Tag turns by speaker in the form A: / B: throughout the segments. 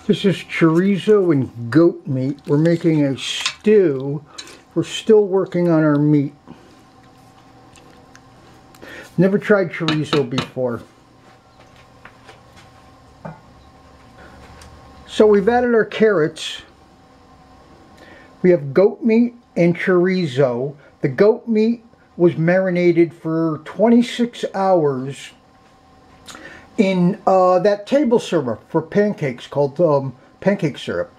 A: This is chorizo and goat meat. We're making a stew. We're still working on our meat. Never tried chorizo before. So we've added our carrots. We have goat meat and chorizo. The goat meat was marinated for 26 hours in that table syrup for pancakes called pancake syrup.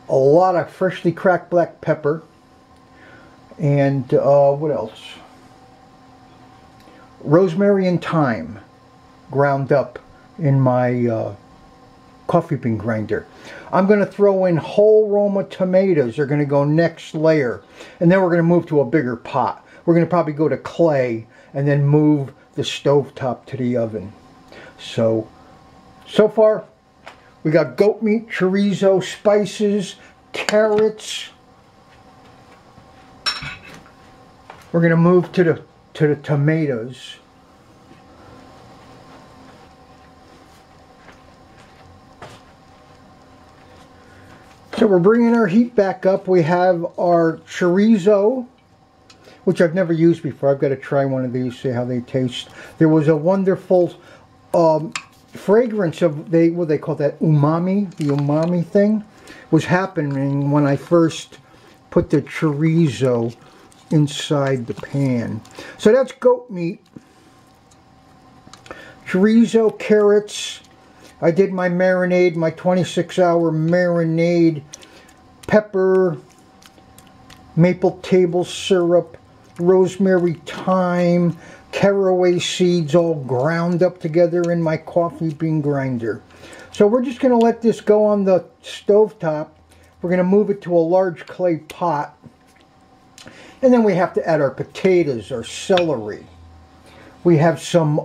A: A lot of freshly cracked black pepper. And what else? Rosemary and thyme ground up in my coffee bean grinder. I'm going to throw in whole Roma tomatoes. They're going to go next layer. And then we're going to move to a bigger pot. We're going to probably go to clay and then move the stovetop to the oven. So far we got goat meat, chorizo, spices, carrots. We're going to move to the tomatoes. So we're bringing our heat back up. We have our chorizo, which I've never used before. I've got to try one of these, see how they taste. There was a wonderful fragrance of, what they call that, umami, the umami thing, was happening when I first put the chorizo inside the pan. So that's goat meat, chorizo, carrots. I did my marinade, my 26-hour marinade, pepper, maple table syrup, rosemary, thyme, caraway seeds all ground up together in my coffee bean grinder. So we're just going to let this go on the stovetop. We're going to move it to a large clay pot. And then we have to add our potatoes, our celery. We have some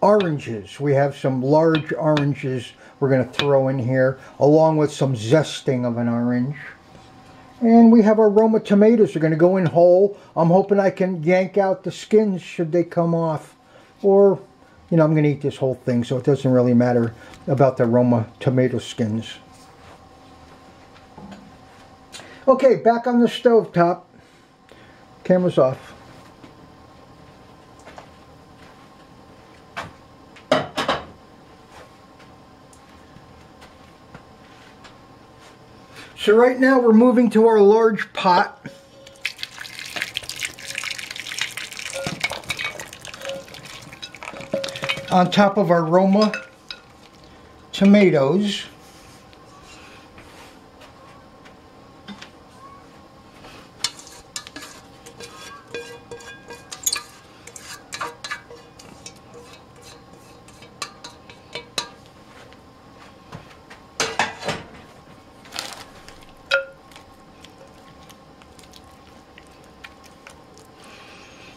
A: oranges. We have some large oranges we're going to throw in here, along with some zesting of an orange. And we have our Roma tomatoes. They're going to go in whole. I'm hoping I can yank out the skins should they come off. Or, you know, I'm going to eat this whole thing, so it doesn't really matter about the Roma tomato skins. Okay, back on the stovetop. Camera's off. So right now we're moving to our large pot. On top of our Roma tomatoes.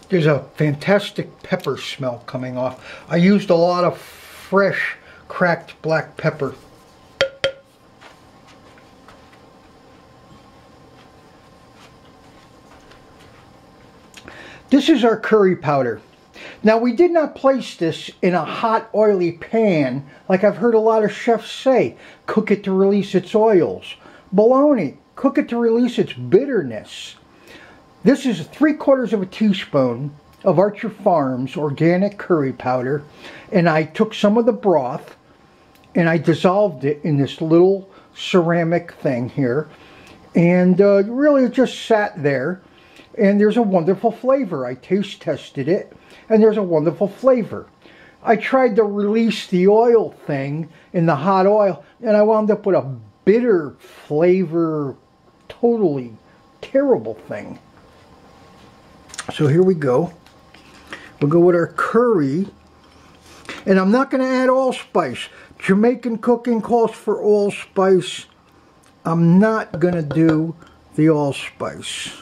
A: There's a fantastic pepper smell coming off. I used a lot of fresh cracked black pepper. This is our curry powder. Now we did not place this in a hot oily pan like I've heard a lot of chefs say. Cook it to release its oils. Baloney. Cook it to release its bitterness. This is 3/4 teaspoon of Archer Farms organic curry powder, and I took some of the broth and I dissolved it in this little ceramic thing here, and really it just sat there, and there's a wonderful flavor. I taste tested it, and there's a wonderful flavor. I tried to release the oil thing in the hot oil, and I wound up with a bitter flavor, totally terrible thing. So here we go. We'll go with our curry. And I'm not going to add allspice. Jamaican cooking calls for allspice. I'm not going to do the allspice.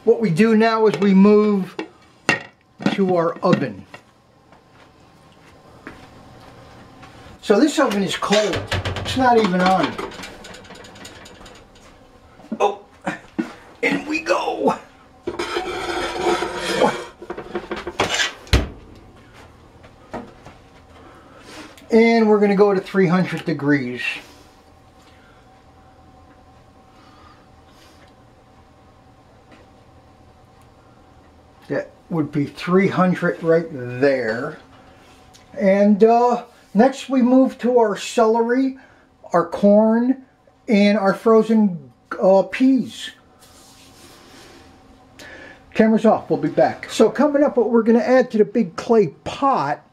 A: What we do now is we move to our oven. So this oven is cold. It's not even on. Oh, in we go. And we're going to go to 300 degrees. That would be 300 right there. And next we move to our celery, our corn, and our frozen peas. Camera's off. We'll be back. So coming up, what we're going to add to the big clay pot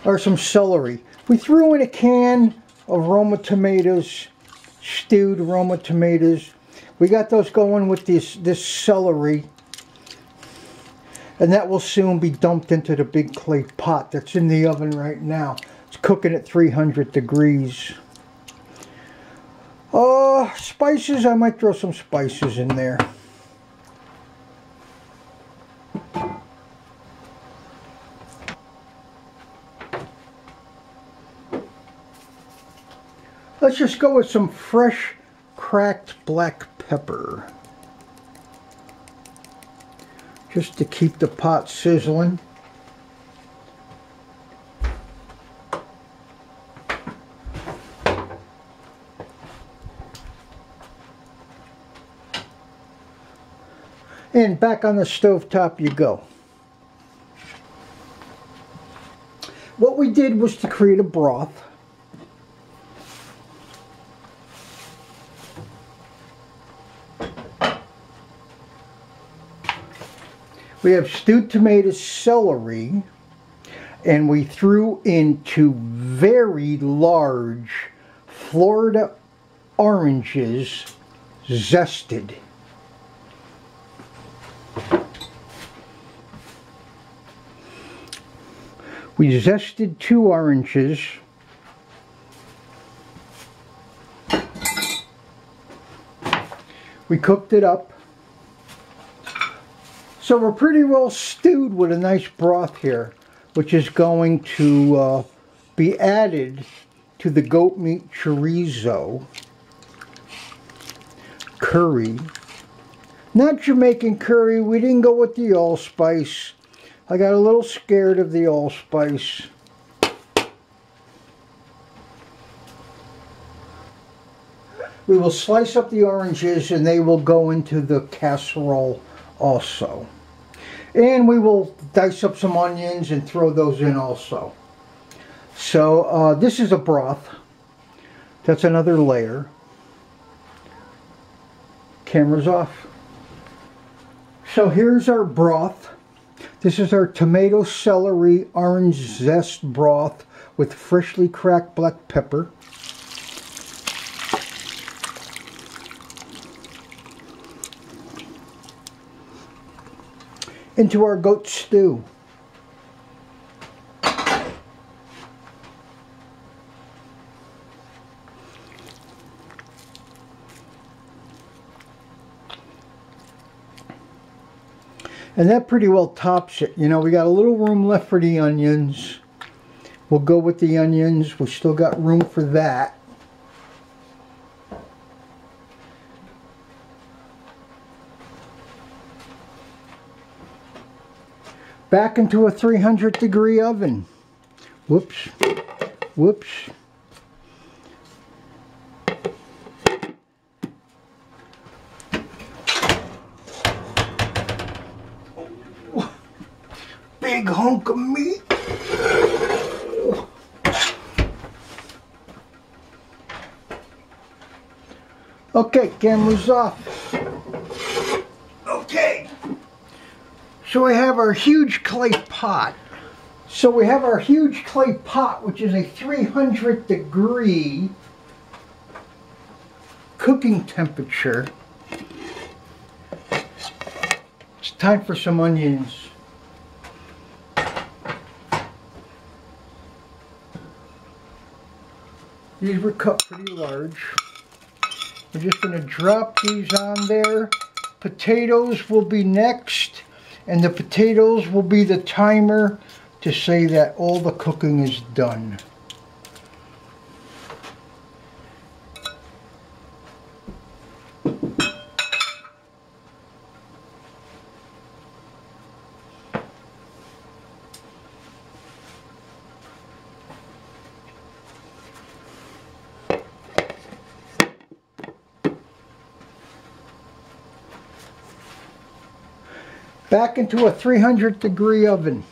A: are some celery. We threw in a can of Roma tomatoes, stewed Roma tomatoes. We got those going with this celery, and that will soon be dumped into the big clay pot that's in the oven right now. It's cooking at 300 degrees. Spices, I might throw some spices in there. Let's just go with some fresh cracked black pepper, just to keep the pot sizzling. And back on the stovetop you go. What we did was to create a broth. We have stewed tomatoes, celery, and we threw in 2 very large Florida oranges, zested. We zested 2 oranges. We cooked it up. So we're pretty well stewed with a nice broth here, which is going to be added to the goat meat chorizo curry. Not Jamaican curry. We didn't go with the allspice. I got a little scared of the allspice. We will slice up the oranges and they will go into the casserole also. And we will dice up some onions and throw those in also. So this is a broth. That's another layer. Camera's off. So here's our broth. This is our tomato, celery, orange zest broth with freshly cracked black pepper. Into our goat stew. And that pretty well tops it. You know, we got a little room left for the onions. We'll go with the onions. We still got room for that. Back into a 300-degree oven. Whoops. Whoops. Big hunk of meat. Okay, camera's off. Okay. So we have our huge clay pot. Which is a 300-degree cooking temperature. It's time for some onions. These were cut pretty large. We're just going to drop these on there potatoes will be next, and the potatoes will be the timer to say that all the cooking is done. Back into a 300-degree oven.